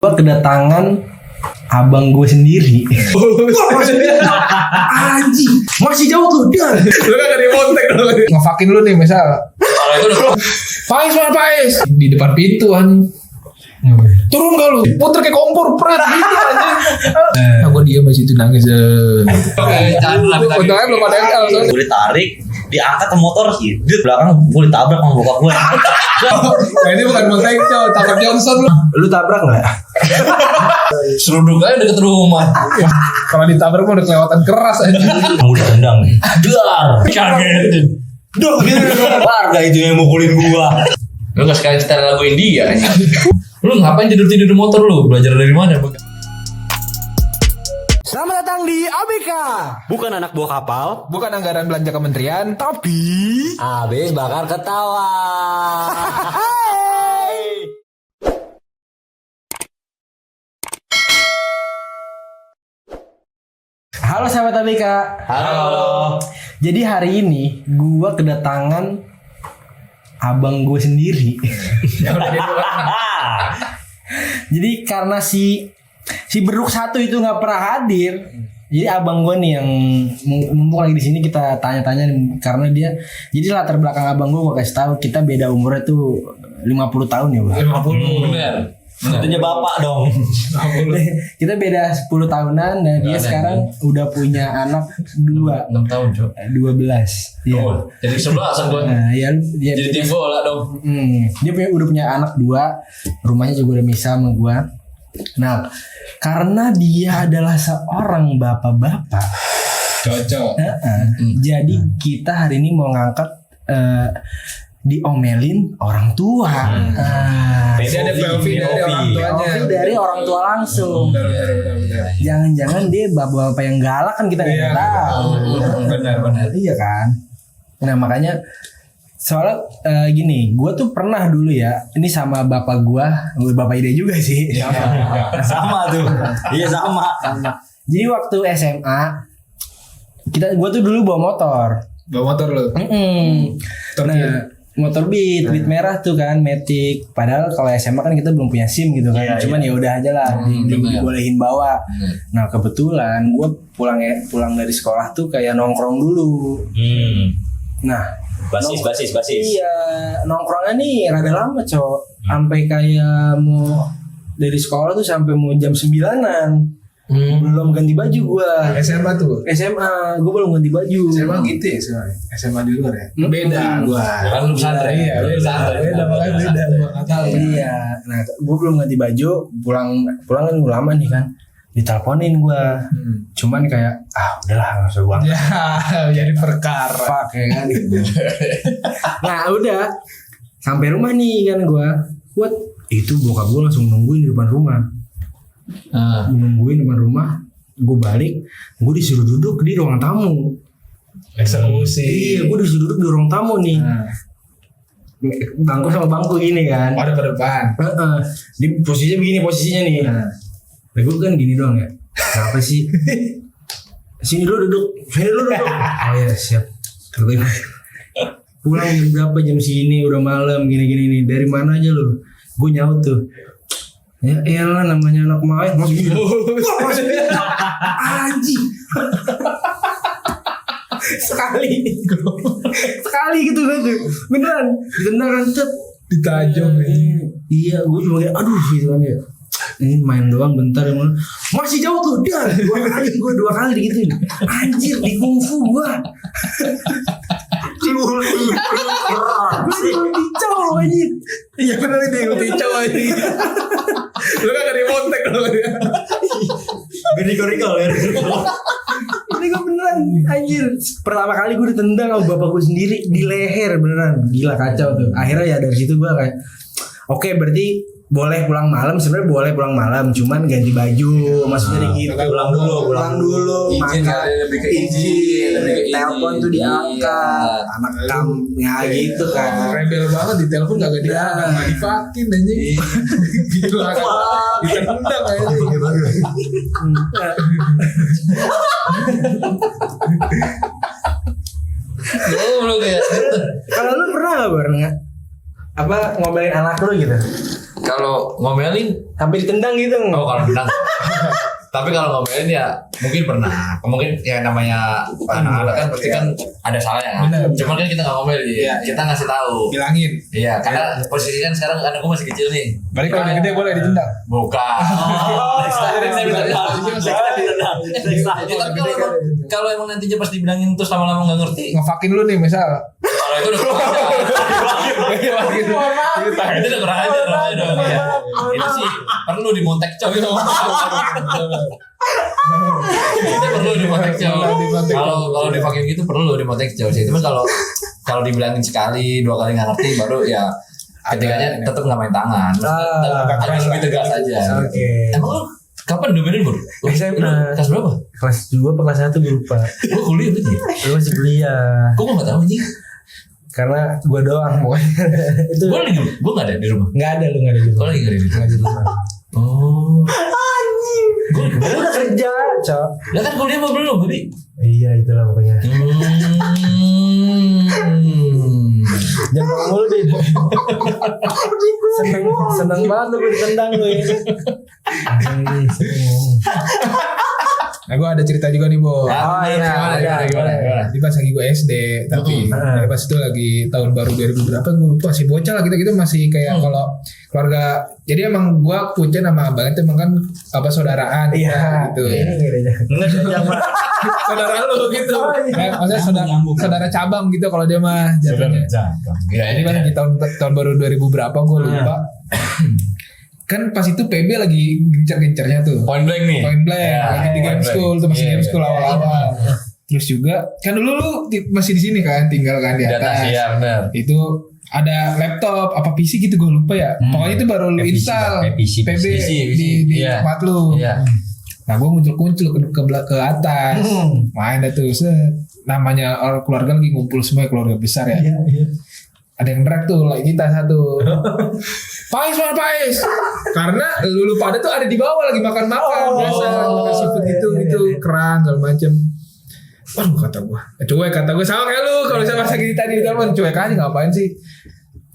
Gue kedatangan abang gue sendiri. Anjing, masih jauh tuh dia. Lu kan dari montek dulu. Ngefakin lu nih misal. Kalau itu udah Pais mana Pais di depan pintu kan. Turun gak lu? Puter kayak kompor pret gitu anjing. Nah gue diam di situ nangis. Untungnya belum ada yang tahu. Gue ditarik, diangkat ke motor hidup belakang gue ditabrak sama bokap gue. Nah ini bukan montek cow, tabrak Johnson lu. Lu tabrak nggak? Seruduk aja deket rumah. Kalau ditabrak mah udah kelewatan keras aja. Mau ditendang nih. Dar, kaget. Duh, warga itu yang mukulin gua. Lu gak sekali setel lagu India aja. Lu ngapain tidur-tidur di motor lu? Belajar dari mana? Selamat datang di ABK. Bukan anak buah kapal, Bukan anggaran belanja kementerian, Tapi habis bakar ketawa. halo sahabat ABK. Halo. Jadi hari ini gue kedatangan abang gue sendiri. Jadi karena si beruk satu itu nggak pernah hadir, jadi abang gue nih yang mumpung lagi di sini kita tanya-tanya karena dia. Jadi latar belakang abang gue kasih tahu, kita beda umurnya tuh 50 tahun ya bang. 50 bener. Tentunya bapak dong. Kita beda 10 tahunan dan dia sekarang udah punya anak 2. 6 tahun, Cok. 12. Iya. Oh, jadi 11 gua. Nah, ya dia Jadi tim bola dong. dia udah punya anak 2, rumahnya juga udah misah sama gua. Nah, karena dia adalah seorang bapak-bapak, cocok. jadi kita hari ini mau ngangkat diomelin orang tua. Dia ada POV dari orang tuanya. POV dari orang tua langsung. Benar. Jangan-jangan dia bapak-bapak yang galak kan kita nggak tahu. Benar. Iya kan. Nah makanya soalnya gini, gue tuh pernah dulu ya, ini sama bapak bapak ide juga sih. Sama tuh. Iya sama. Jadi waktu SMA gue tuh dulu bawa motor. Bawa motor lu. Nah motor beat merah tuh kan, Matic. Padahal kalau SMA kan kita belum punya SIM gitu kan. Cuman ya udah aja lah, dibolehin bawa. Nah kebetulan gue pulang dari sekolah tuh kayak nongkrong dulu. Nah Basis. iya, nongkrongnya nih rada lama cok. Sampai kayak mau dari sekolah tuh sampai mau jam 9-an. Belum ganti baju gua. SMA tuh. SMA, gua belum ganti baju. SMA gitu ya sebenarnya. SMA di luar ya. Beda gua. Kan lu pesantren. Iya, beda makanya beda gua enggak tahu. Iya. Nah, gua belum ganti baju, pulang kan udah lama nih kan. Diteleponin gua. Cuman kayak udahlah enggak usah gua. Ya, jadi perkara. Fuck ya kan. Nah, udah. Sampai rumah nih kan gua. Itu bokap gua langsung nungguin di depan rumah. Nungguin depan rumah, gue balik, gue disuruh duduk di ruang tamu. Eksekusi. Iya, gue disuruh duduk di ruang tamu nih. Bangku sama bangku gini kan. Ada ke depan. Di posisinya nih. Nah, gue kan gini doang ya. Kenapa sih? Sini dulu duduk. Oh ya siap. Katanya, pulang jam berapa, jam segini udah malam gini nih. Dari mana aja lu? Gue nyaut tuh. Ya elah namanya anak main. Anjing. Sekali gitu kan tuh. Beneran ditendang rantet. Ditajam Iya, gue cuma kayak aduh gitu kan ya. Ini main doang bentar emang. Masih jauh tuh dia. Gue 2 kali digituin. Anjir di kungfu gue. Gue dicau anjir. Iya benar itu yang dicau aja. Lu kan dari montek dulu ya. Riko ya. Ini gue beneran anjir. Pertama kali gue ditendang sama bapak gue sendiri di leher beneran. Gila kacau tuh. Akhirnya ya dari situ gue kayak oke, berarti boleh pulang malam. Sebenarnya boleh pulang malam, cuman ganti baju. Maksudnya gitu. Pulang dulu. Izin Makan. lebih ke izin. Telepon tuh diangkat. Anak kamnya gitu kan. Rebel banget di telepon gak diangkat, gak divakin anjing. Gila kan. Ditendang aja. Lu kayak Kalau lu pernah gak bareng ngomelin anak lu gitu? Kalau ngomelin, Sampai ditendang gitu. oh kalau menang. Tapi kalau ngomelin ya mungkin pernah. Mungkin ya namanya anak-anak kan pasti kan ada salahnya kan. Bener. Cuman kan kita nggak ngomel Iya. kita ngasih tahu. Bilangin. Iya, karena posisi kan sekarang anak gue masih kecil nih. Berarti kalau udah gede boleh ditendang. Bukan. Next time saya minta ditendang. Tapi kalau emang nantinya pas dibilangin terus lama-lama nggak ngerti, Ngefakin lu nih misal. kalau itu udah kurang ajar. Itu udah kurang ajar namanya dong. Ya. Itu sih perlu dimontek coy itu. Itu perlu dimontek coy. Kalau dipakai gitu perlu dimontek coy. Cuma kalau dibilangin sekali 2 kali nggak ngerti baru ya ketiganya tetap nggak main tangan. Agak lebih tegas aja. Oke. Emang lu kapan domelin bro? SMA. Kelas berapa? Kelas 2 apa kelas 1 gue lupa. Gue kuliah berarti. Lu masih kuliah. Kok gue nggak tahu nih? Karena gue doang pokoknya. Itu Gue lagi, gue nggak ada di rumah. nggak ada, lu nggak ada di Gue rumah. lagi nggak ada di rumah. Nggak di rumah. Oh. Gue Lu udah kerja, Cok. ya kan kuliah apa belum tadi? Iya itulah pokoknya. Jangan ngomong mulu deh. Seneng banget lu gue ditendang lu ya. Seneng ngomong. Nah gue ada cerita juga nih Bo. Oh, iya, ada. Gimana? Jadi pas lagi gue SD, tapi jadi pas itu lagi tahun baru 2000 berapa gue lupa, masih bocah lah kita masih kayak kalau keluarga. Jadi emang gue kuncen sama abang itu emang kan apa saudaraan Iya. gitu. Ini nggak ada. Saudara lu gitu. Maksudnya saudara cabang gitu kalau dia mah jatuhnya. Ya Jadi pas di tahun baru 2000 berapa gue lupa. Kan pas itu PB lagi gencar-gencarnya tuh. Point blank nih. Point blank, Ya, lagi di game point school blank. tuh masih Iya, game school iya. awal-awal. Terus juga kan dulu lu masih di sini kan, tinggal kan di Di atas, atas. iya benar. Itu ada laptop apa PC gitu gue lupa ya. Pokoknya itu baru lu install PB di Iya. tempat lu. Iya. Nah gue muncul-muncul ke atas, main dah tuh. Set. Namanya orang keluarga lagi ngumpul semua, keluarga besar ya. Ada yang drag tuh, like kita satu. Pais mana Pais? Karena lu pada tuh ada di bawah lagi makan-makan biasa, makan seafood gitu kerang segala macem. Waduh kata gue, cuek kata gue sama kayak lu kalau misalnya pas lagi tadi di telepon cuek aja ngapain sih?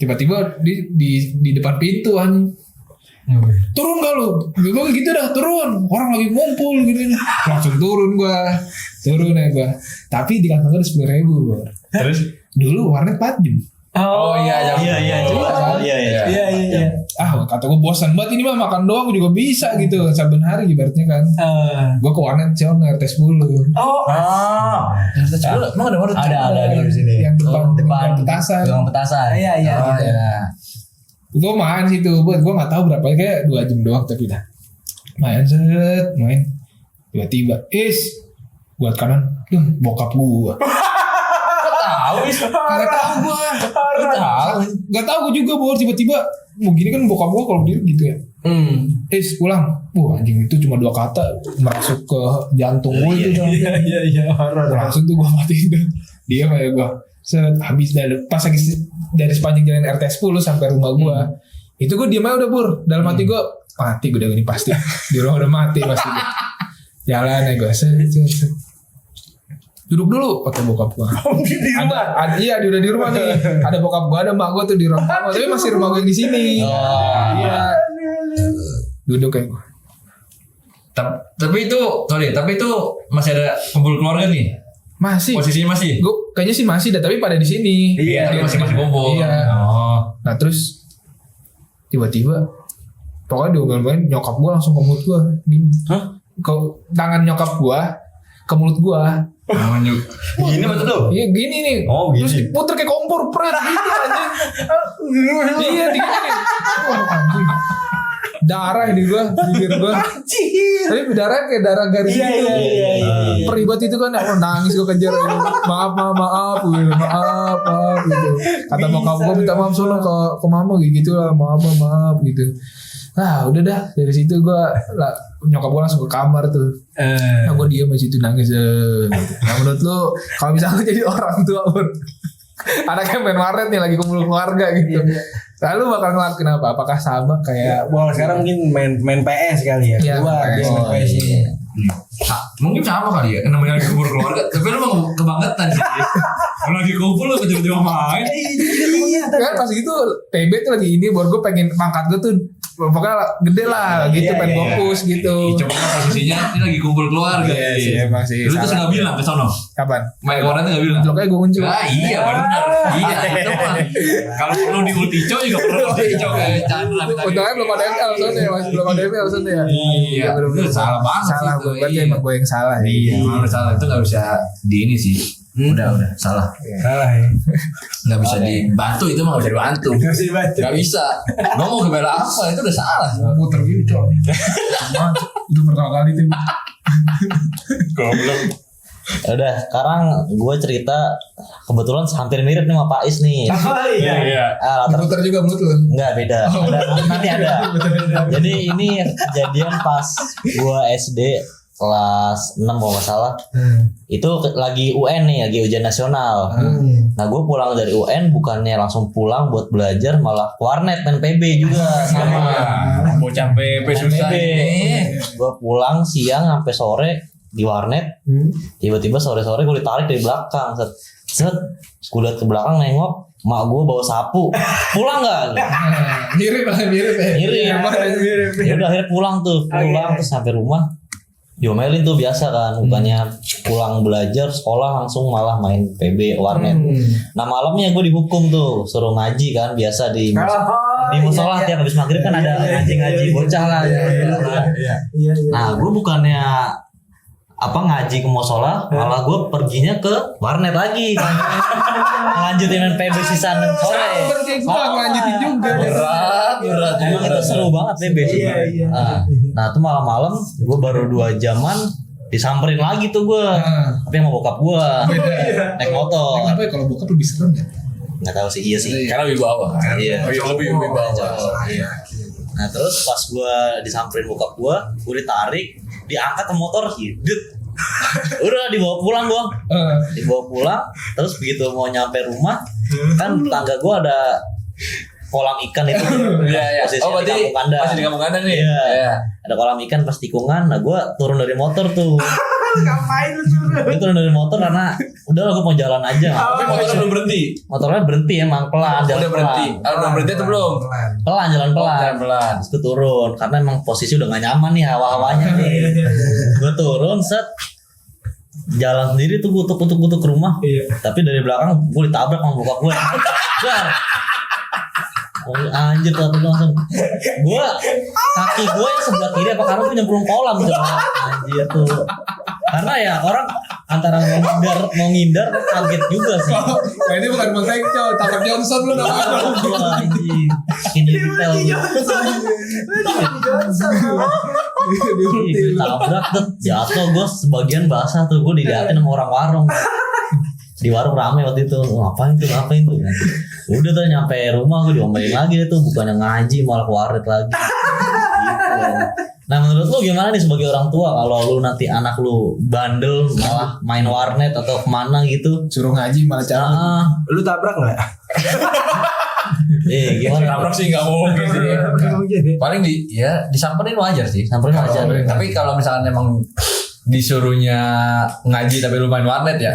Tiba-tiba di depan pintu anjing. Turun gak lu? Gue gitu dah turun. Orang lagi ngumpul gitu. Langsung turun ya gue. Tapi di kantong gue ada 10.000 bro. Terus? Dulu warnet 4 jam. Oh iya. Kata gue bosan banget ini mah makan doang juga bisa gitu saben hari ibaratnya kan. Gue ke warnet Cion RT 10. Emang ada warnet? Ada di sini. Yang depan petasan. Tukang petasan. Iya. Gue main situ, gue nggak tahu berapa kayak 2 jam doang tapi dah main tiba-tiba buat kanan bokap gue. Gak tahu gue juga bahwa tiba-tiba begini kan bokap gue kalau dia gitu ya. Pulang. Anjing itu cuma 2 kata masuk ke jantung gue itu. Iya. Langsung tuh gue matiin tuh. Dia kayak gue habis pas lagi dari sepanjang jalan RT 10 sampai rumah gue. Itu gue diem aja udah Bur. Dalam hati gue mati gue udah gini pasti. Di rumah udah mati pasti. Jalan ya gue. Duduk dulu pakai bokap gua. Di rumah. Iya, dia udah di rumah nih. Ada bokap gua, ada mak gua tuh di ruang tamu. Tapi masih rumah gua yang di sini. Iya. Duduk kayak gua. Tapi itu masih ada kumpul keluarga nih. Masih. Posisinya masih. Gua kayaknya sih masih, tapi pada di sini. Iya, masih kumpul. Iya. Oh. Nah terus tiba-tiba pokoknya diomelin nyokap gua langsung ke mulut gua gini. Tangan nyokap gua ke mulut gua. Gini maksud lu? Iya gini nih. Oh, gini. Terus diputer kayak kompor pret gitu anjing. Iya digini. Anjing. Darah di gua, bibir gua. Tapi darah kayak darah garis gitu. Iya. Peribat itu kan aku nangis gua kejar. Maaf gitu. Kata bokap gua minta maaf sono ke mama gitu lah, maaf gitu. Nah udah dah dari situ gue nyokap gue langsung ke kamar tuh. Nah gue diem di situ nangis. Nah menurut lu kalau misalnya jadi orang tua anaknya main warnet nih lagi kumpul keluarga gitu, lalu bakal ngelakuin apa? Apakah sama kayak Sekarang mungkin main PS kali ya. Iya, Keluar PS. dia main PS ini. Mungkin sama kali ya, namanya lagi kumpul keluarga. Tapi lu mau kebangetan sih. Kalau lagi kumpul lu tiba-tiba main. Kan pas gitu PB tuh lagi ini baru gue pengen pangkat gue tuh pokoknya gede lah gitu pengen fokus gitu. Coba posisinya ini lagi kumpul keluarga. Iya emang sih. Lu terus nggak bilang ke sono. Kapan? Main kemarin tuh nggak bilang. Lo kayak gue muncul. Ah iya benar. Iya itu mah. Kalau perlu di Ultico juga perlu Ultico kayak Chandra tadi. Untungnya belum ada ML soalnya masih belum ada ML soalnya ya. Iya. bener-bener. Salah banget. Salah sih itu. gue berarti Iya. emang gue yang salah. Iya, emang salah itu nggak bisa di ini sih. Udah salah. Salah ya. Nggak bisa dibantu itu mah nggak bisa dibantu. Gak bisa dibaca. Nggak bisa. Lo mau ngebela apa itu udah salah. Puter gitu coy. Udah berkali-kali tuh. Goblok. Udah, sekarang gue cerita kebetulan hampir mirip nih sama Pak Is nih. Oh iya. Iya. Latar Puter juga mulut lu. enggak beda. Nanti ada. Jadi ini kejadian pas gue SD kelas 6 kalau nggak salah. Itu lagi UN nih, lagi ujian nasional. Nah gue pulang dari UN bukannya langsung pulang buat belajar, malah ke warnet main PB juga sama. Bocah PP susah ini. Gue pulang siang sampai sore di warnet. Tiba-tiba sore-sore gue ditarik dari belakang. Set, gue liat ke belakang nengok, mak gue bawa sapu. Pulang nggak? Mirip ya. Mirip. Ya udah akhirnya pulang terus sampai rumah. Diomelin tuh biasa kan, bukannya pulang belajar sekolah langsung malah main PB warnet. Nah malamnya gue dihukum tuh, suruh ngaji kan, biasa di musola tiap habis maghrib kan ada ngaji bocah lah. Nah gue bukannya ngaji ke musola, malah gue perginya ke warnet lagi kan. Lanjutin main PB sisa sore. Gue lanjutin juga. Berat. Emang itu seru banget PB sih. Nah itu malam-malam gue baru 2 jaman disamperin lagi tuh gue. Tapi sama bokap gue naik motor. Kenapa ya kalau bokap lebih serem ya? Nggak tahu sih, iya sih. Karena wibawa. Iya. Lebih wibawa. Iya. Nah terus pas gue disamperin bokap gue ditarik, diangkat ke motor, hidup. Udah dibawa pulang gue. Dibawa pulang, terus begitu mau nyampe rumah, kan tangga gue ada kolam ikan itu. Iya. Oh berarti masih di kampung kandang nih. Iya. Ada kolam ikan pas tikungan. Nah gue turun dari motor tuh. Ngapain lu suruh? Gue turun dari motor karena udah gue mau jalan aja. Tapi motornya belum berhenti. Motornya berhenti emang pelan. Udah Jalan berhenti. Udah berhenti atau belum? Pelan jalan pelan. Pelan. Terus gue turun karena emang posisi udah gak nyaman nih hawa-hawanya nih. Gue turun set jalan sendiri tuh kutuk ke rumah. Tapi dari belakang gue ditabrak sama bokap gue. Dar. Oh, anjir tuh langsung gue kaki gue yang sebelah kiri apa kanan tuh nyemplung kolam tuh anjir tuh karena ya orang antara mau ngindar kaget juga sih. Nah ini bukan Montekco, Taman Johnson lu namanya. Anjir ini detail tabrak tuh jatuh gue sebagian basah tuh gue diliatin sama orang warung. Di warung rame waktu itu, ngapain tuh udah tuh nyampe rumah gue diomelin lagi tuh, bukannya ngaji malah ke warnet lagi gitu. Nah menurut lu gimana nih sebagai orang tua kalau lu nanti anak lu bandel malah main warnet atau kemana gitu, Suruh ngaji malah cara. Lu tabrak nggak? Gimana? Tabrak sih nggak mungkin sih. Paling disamperin wajar sih. Samperin wajar. Tapi kalau misalnya emang disuruhnya ngaji tapi lu main warnet ya.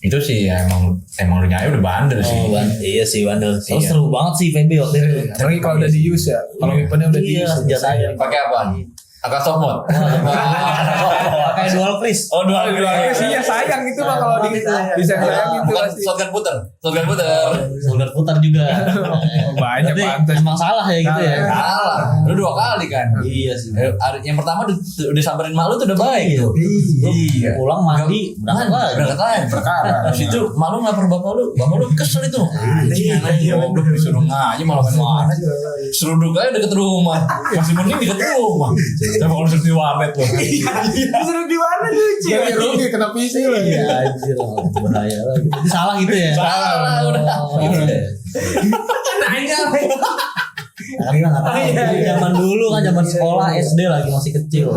Itu sih ya emang udah nyaya udah bandel sih. Iya sih bandel. Terus seru banget sih PB waktu itu. Apalagi kalau udah diuse ya. Kalau weaponnya udah Iya, diuse. senjatanya. Pakai apa? Agak soft mode. Pakai dual freeze. Oh dua Sih ya sayang itu mah kalau disayang itu Bukan pasti. shotgun puter. Shoulder putar juga. Banyak Tapi pantas. emang salah ya gitu ya. Salah. Lu 2 kali kan. Iya sih. Yang pertama udah samperin malu tuh udah baik tuh. Iya. Pulang mandi berangkat lagi. Berangkat lagi. Perkara. Terus itu malu lapor bapak lu kesel itu. Anjing goblok disuruh ngaji malah main warnet. Seruduk aja deket rumah. Masih mending deket rumah. Coba kalau disuruh di warnet lu. Suruh di mana lucu? Jadi rugi kena PC lagi. Iya anjir bahaya lagi. Jadi salah gitu ya. Salah udah. Gitu ya. Nanya. Karena nggak tahu. Zaman dulu kan zaman sekolah SD lagi masih kecil.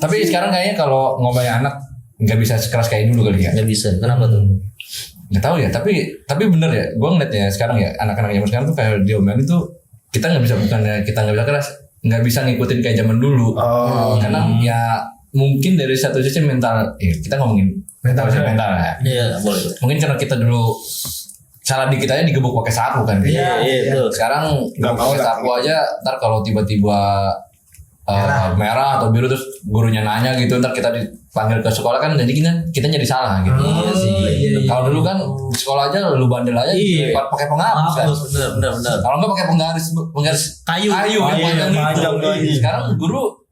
Tapi sekarang kayaknya kalau ngomongin anak nggak bisa sekeras kayak dulu kali ya. Nggak bisa. Kenapa tuh? Nggak tahu ya. Tapi bener ya. Gue ngeliatnya sekarang ya anak-anak zaman sekarang tuh kayak diomelin tuh kita nggak bisa, bukannya kita nggak bisa keras, nggak bisa ngikutin kayak zaman dulu. Karena ya mungkin dari satu sisi mental, kita ngomongin mental ya. Iya, boleh. Mungkin karena kita dulu salah dikit aja digebuk pakai sapu kan. Iya, betul. Sekarang Nggak mau pakai lah. sapu aja, ntar kalau tiba-tiba merah atau biru terus gurunya nanya gitu, ntar kita dipanggil ke sekolah kan, jadi kita jadi salah gitu. Iya sih. Kalau dulu kan di sekolah aja lu bandel aja, Iya. pakai penghapus kan. Bener. Kalau enggak pakai penggaris Kayu. yang Iya, panjang tuh, anjing.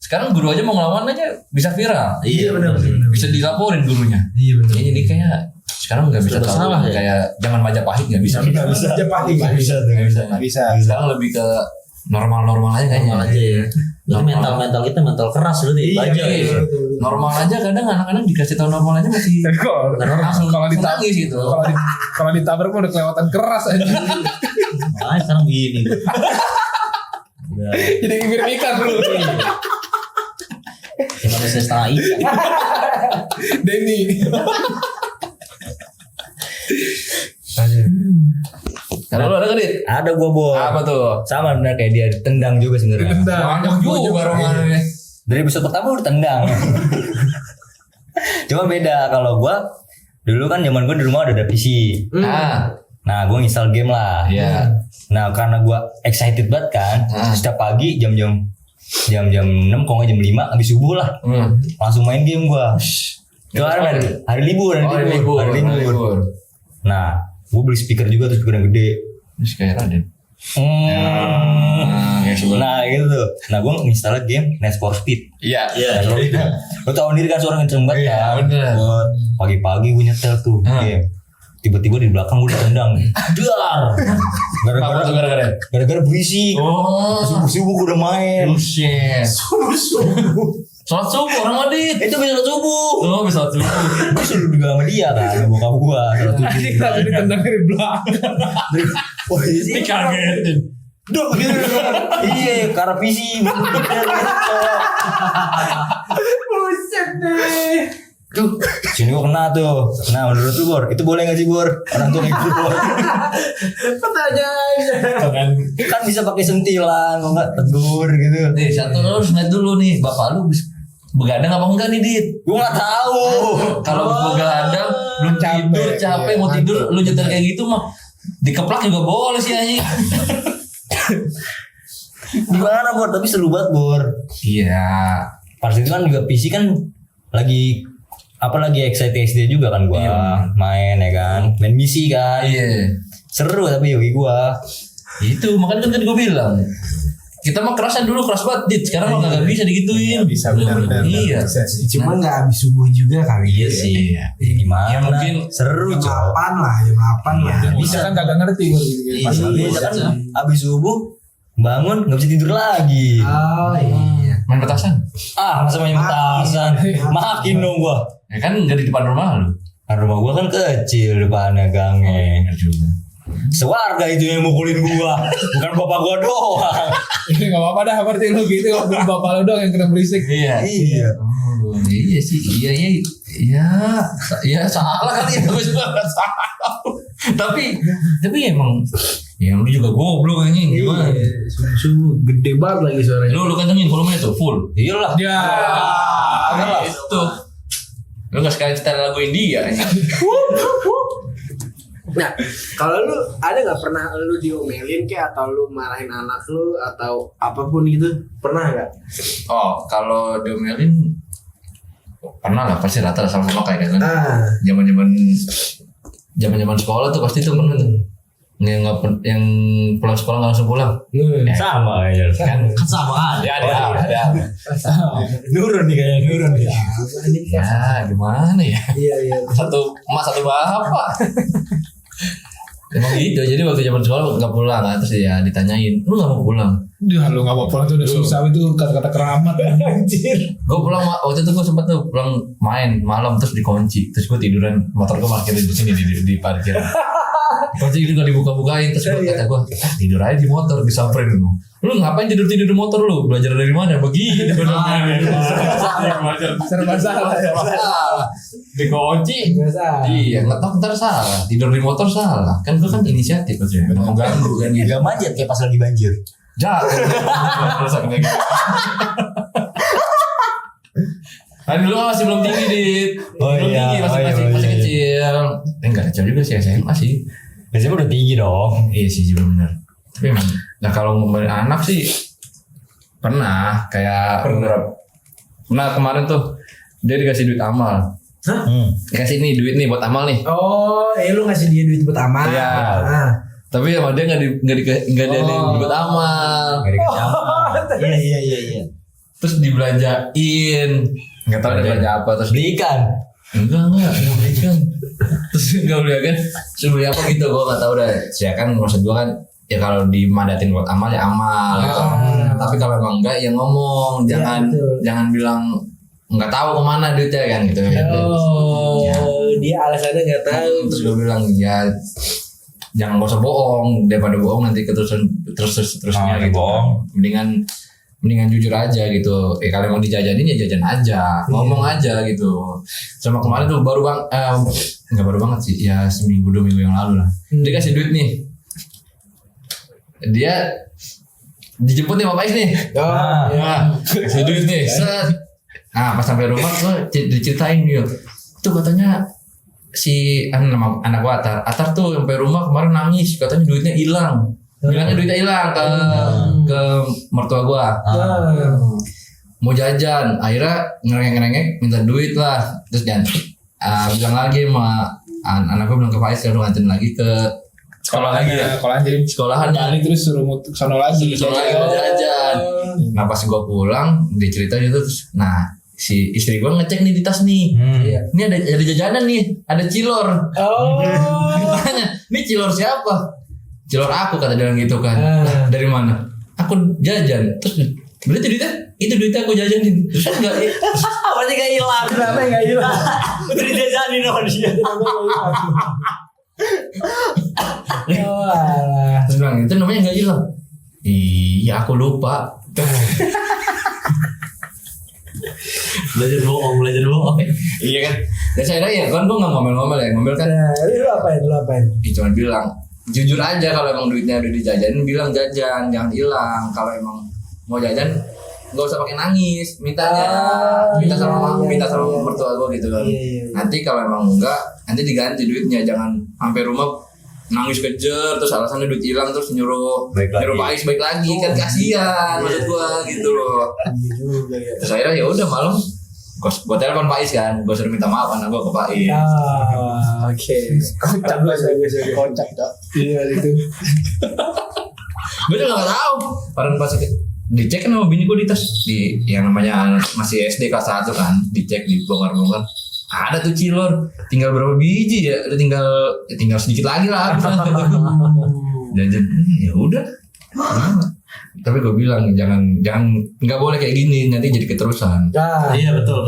Sekarang guru aja mau ngelawan aja bisa viral. Iya, benar. Bisa dilaporin gurunya. Iya benar. Jadi kayak sekarang nggak bisa Serba terlalu salah ya? kayak zaman Majapahit nggak bisa. Nggak bisa. Nggak bisa. Nggak bisa. Sekarang lebih ke normal aja kayaknya. Normal aja ya. Lu mental kita mental keras lu nih. Belajar. Iya. Normal aja kadang anak-anak dikasih tahu normal aja masih langsung Kalau ditabrak nangis gitu. kalau ditabrak mah udah kelewatan keras aja. Makanya sekarang begini. Udah. Jadi bibir ikan dulu. Cuma bisa setengah ikan. Denny. Kalau lu ada kredit? Ada gua Bo. Apa tuh? Sama benar kayak dia ditendang juga sebenarnya. Banyak juga romannya. Dari episode pertama udah tendang. Cuma beda kalau gua dulu kan zaman gua di rumah udah ada PC. Nah, gua install game lah. Iya. Nah, karena gua excited banget kan, setiap pagi jam-jam 6 kalau nggak jam 5 habis subuh lah. Langsung main game gua. Itu hari libur, hari libur. Nah, gua beli speaker juga, tuh speaker yang gede. Terus kayak Raden. Nah gitu tuh. Nah gue install game Need for Speed. Iya. Lo tau sendiri kan suara kenceng banget Iya, kan. bener. Buat pagi-pagi gue nyetel tuh game. Tiba-tiba di belakang gue ditendang. Dar. Gara-gara berisik. Oh. Subuh-subuh gue udah main. Bullshit. Sholat subuh orang Madit. Itu bisa subuh. Oh, bisa sholat subuh. Gue suruh juga sama dia kan, sama bokap gue. Anjing tadi ditendang dari belakang. Oh iya sih. Dikagetin. Dok gitu. Iya, karena PC. Buset deh. Tuh, sini gua kena tuh. Nah, menurut lu Bor, itu boleh gak sih Bor? Orang tua kayak gitu Bor. Pertanyaannya. Kan bisa pakai sentilan, kok nggak tegur gitu. Nih, satu lu harus lihat dulu nih, bapak lu begadang apa enggak nih, Dit? Gua nggak tahu. Kalau begadang belum tidur, capek mau tidur, lu nyetel kayak gitu mah dikeplak juga boleh sih anjing. Gimana Bor? Tapi seru banget Bor. Iya. Pas itu kan juga PC kan lagi excited SD juga kan gua main ya kan, main misi kan. Iya. Seru tapi bagi gua. Itu makanya kan gue bilang kita mah keras banget Dit. Sekarang mah kagak bisa digituin. Bisa benar. Iya. Cuma nggak habis subuh juga kali. Iya sih. Ya gimana? Ya, mungkin seru Jam Cok. 8 lah, jam 8 lah. Bisa kan kagak ngerti gue gitu. Iya. Biasa kan abis subuh bangun nggak bisa tidur lagi. Oh iya. Main petasan. Masa main petasan. Makin dong gua. Ya kan enggak di depan rumah lu. Kan rumah gua kan kecil depannya gangnya. Bener juga. Sewarga itu yang mukulin gua, bukan bapak gua doang. Ini enggak apa-apa dah berarti lu gitu kalau bapak lu doang yang kena berisik. Iya. Iya. Oh, iya sih. Iya, salah kali ya. Gue juga nggak salah. Tapi emang ya lu juga goblok anjing. Gimana? Subuh gede banget lagi suaranya. Lu kencengin volumenya tuh full. Iyalah. Ya. Itu. Lu nggak sekali setel lagu India anjing. Nah, kalau lu ada nggak pernah lu diomelin kayak atau lu marahin anak lu atau apapun gitu? Pernah nggak? Oh, kalau diomelin pernah lah, pasti rata sama-sama kayak kan. Zaman-zaman sekolah tuh pasti tuh pernah tuh. Yang pulang sekolah nggak langsung pulang. Sama kayaknya. Kan sama ya ada. Nurun nih kayaknya, nurun nih. Ya, gimana ya? Iya. Satu emas satu bapak. Emang gitu, jadi waktu zaman sekolah nggak pulang kan, terus ya ditanyain, lu nggak mau pulang? Dia lu enggak mau pulang tuh udah susah itu kata-kata keramat anjir. Gue pulang waktu itu gue sempet tuh pulang main malam terus dikunci, terus gue tiduran, motor gue parkirin di sini di parkiran. Kunci itu gak dibuka-bukain, terus gue kata gue tidur aja di motor, disamperin lu ngapain tidur di motor lu, belajar dari mana begitu Serba salah. dikunci. Iya, nggak tahu ntar salah, tidur di motor salah, kan gue kan inisiatif maksudnya, nggak mau ganggu kan gitu. Gak manjat kayak pas lagi banjir. Nah dulu masih belum tinggi dit. Oh, Belum iya. tinggi masih Oh, iya, masih, oh, masih iya. kecil. Enggak kecil juga sih SMA sih. Biasanya udah tinggi dong. Iya sih benar. Tapi emang, nah kalau ngomongin anak sih pernah kayak pernah kemarin tuh dia dikasih duit amal. Hah? Dikasih nih duit nih buat amal nih. Oh, lu ngasih dia duit buat amal. Iya. Ah. Tapi sama dia nggak dia buat amal. Gak dikasih apa. Iya. Terus dibelanjain. Nggak tahu dia belanja apa terus Beli ikan. enggak beli kan. Terus enggak beli kan. Terus beli apa gitu gua nggak tahu dah. Ya kan maksud gua kan ya kalau dimadatin buat amal ya amal gitu. Tapi kalau emang enggak ya ngomong, jangan bilang nggak tahu kemana duitnya kan gitu. Oh, Ya. dia alasannya nggak tahu. Terus gue bilang ya jangan gak usah bohong, daripada bohong nanti terusnya Oh, gitu. bohong. Mendingan jujur aja gitu. Kalau emang dijajanin ya jajan aja, ngomong aja gitu. Sama kemarin tuh nggak baru banget sih, ya seminggu 2 minggu yang lalu lah. Dia kasih duit nih, dia dijemput nih sama Pais nih. Oh, Kasih duit nih, set. Nah pas sampai rumah gue diceritain gitu. Tuh katanya si anak gua Atar tuh sampai rumah kemarin nangis katanya duitnya hilang. Bilangnya duitnya hilang ke mertua gua. Mau jajan, akhirnya ngerengek minta duit lah. Terus bilang lagi sama anak gua bilang ke Faiz lu nganterin lagi ke sekolah lagi ya. Sekolahan Balik terus suruh sono lagi. mau jajan. Nah pas gua pulang diceritain itu terus si istri gua ngecek nih di tas nih. Ini ada jajanan nih, ada cilor. Oh. Tanya, ini cilor siapa? Cilor aku kata dia gitu kan. Dari mana? Aku jajan. Terus berarti duitnya? Itu duitnya aku jajanin. Terus enggak Berarti gak hilang. Kenapa nggak hilang? Udah dijajanin sama dia. Oh, alah. terus bilang itu namanya enggak hilang. Iya, aku lupa. Belajar bohong. Iya kan. Dan saya ya kan gue nggak ngomel-ngomel ya, ngomel kan. Nah, lu apain? Cuma bilang jujur aja kalau emang duitnya udah dijajanin bilang jajan, jangan hilang. Kalau emang mau jajan nggak usah pakai nangis, minta sama mertua gue gitu kan. Iya. Nanti kalau emang enggak, nanti diganti duitnya, jangan sampai rumah nangis kejer terus alasannya duit hilang terus nyuruh Pais baik lagi kan kasihan maksud gua gitu loh. Iya juga ya. Terus akhirnya ya udah malam gua telepon Pais kan, gua suruh minta maaf anak gua ke Pais. Oke. Kocak Cok. Iya itu. Gua juga nggak tahu. Padahal pas dicek kan sama bini gua di tas di yang namanya masih SD kelas 1 kan, dicek dibongkar-bongkar. Ada tuh cilor, tinggal berapa biji ya? Udah tinggal sedikit lagi lah. Jajan, ya udah. Tapi gue bilang jangan nggak boleh kayak gini, nanti jadi keterusan. Iya betul.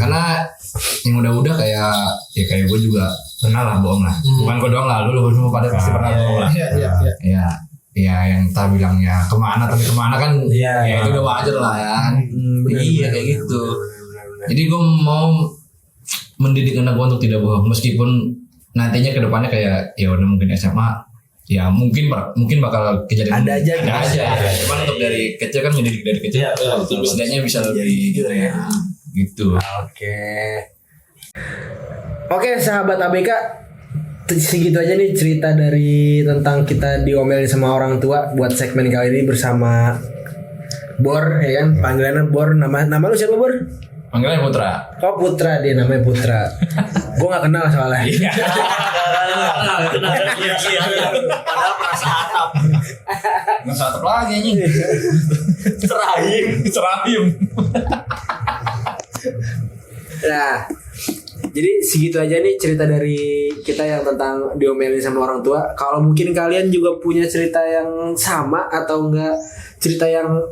Karena yang udah kayak gue juga pernah lah bohong lah. Bukan gue doang lah, lu semua pada pasti pernah bohong lah. Iya. Ya yang tak bilangnya kemana kan, ya itu udah wajar lah ya. Iya kayak gitu. Jadi gue mau mendidik anak gue untuk tidak bohong, meskipun nantinya kedepannya kayak ya udah mungkin SMA ya mungkin bakal kejadian Ada aja. Cuman untuk dari kecil kan mendidik dari kecil setidaknya bisa lebih gitu ya gitu. Oke, sahabat ABK, segitu aja nih cerita dari tentang kita diomelin sama orang tua buat segmen kali ini bersama Bor ya kan, panggilannya Bor. Nama lu siapa Bor? Panggilannya Putra. Oh Putra, dia namanya Putra. Gue gak kenal soalnya. Padahal perasaan apa? Nggak salah lagi anjing. Serahim. Nah, jadi segitu aja nih cerita dari kita yang tentang diomelin sama orang tua. Kalau mungkin kalian juga punya cerita yang sama atau enggak cerita yang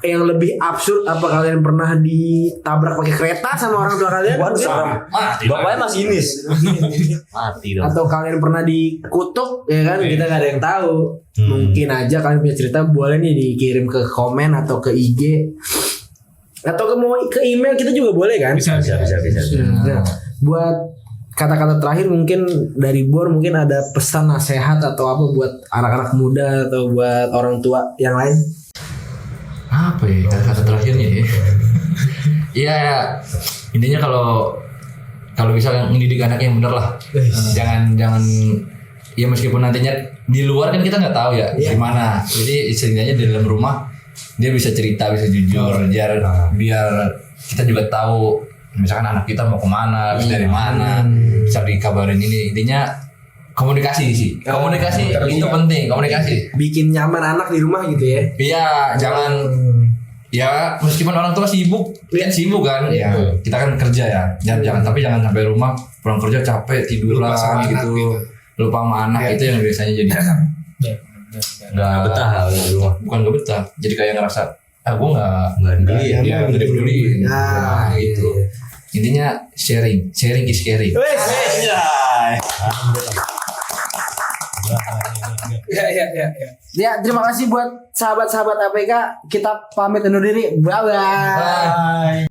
lebih absurd, apa kalian pernah ditabrak pakai kereta sama orang tua kalian? Bapaknya masinis. Mati dong. Atau kalian pernah dikutuk ya kan, kita gak ada yang tahu. Mungkin aja kalian punya cerita, boleh nih dikirim ke komen atau ke IG atau ke email kita juga boleh kan? Bisa. Nah, buat kata-kata terakhir mungkin dari Bor, mungkin ada pesan nasihat atau apa buat anak-anak muda atau buat orang tua yang lain? Apa ya kata-kata terakhirnya ya? Iya, intinya kalau bisa mendidik anaknya yang bener lah. Jangan ya meskipun nantinya di luar kan kita nggak tahu ya gimana. Jadi setidaknya di dalam rumah dia bisa cerita, bisa jujur, biar kita juga tahu misalkan anak kita mau kemana, dari mana, bisa dikabarin ini. Intinya komunikasi sih. Komunikasi itu penting, komunikasi. Bikin nyaman anak di rumah gitu ya. Iya, jangan ya meskipun orang tua sibuk kan, ya kita kan kerja ya. Jangan sampai rumah pulang kerja capek tidur lah gitu. Lupa sama anak itu yang biasanya jadi Nggak betah di rumah. bukan gak betah, jadi kayak ngerasa gue nggak peduli. Nah, gitu. Intinya sharing is caring. Ya, terima kasih buat sahabat-sahabat APK. Kita pamit undur diri. Bye bye.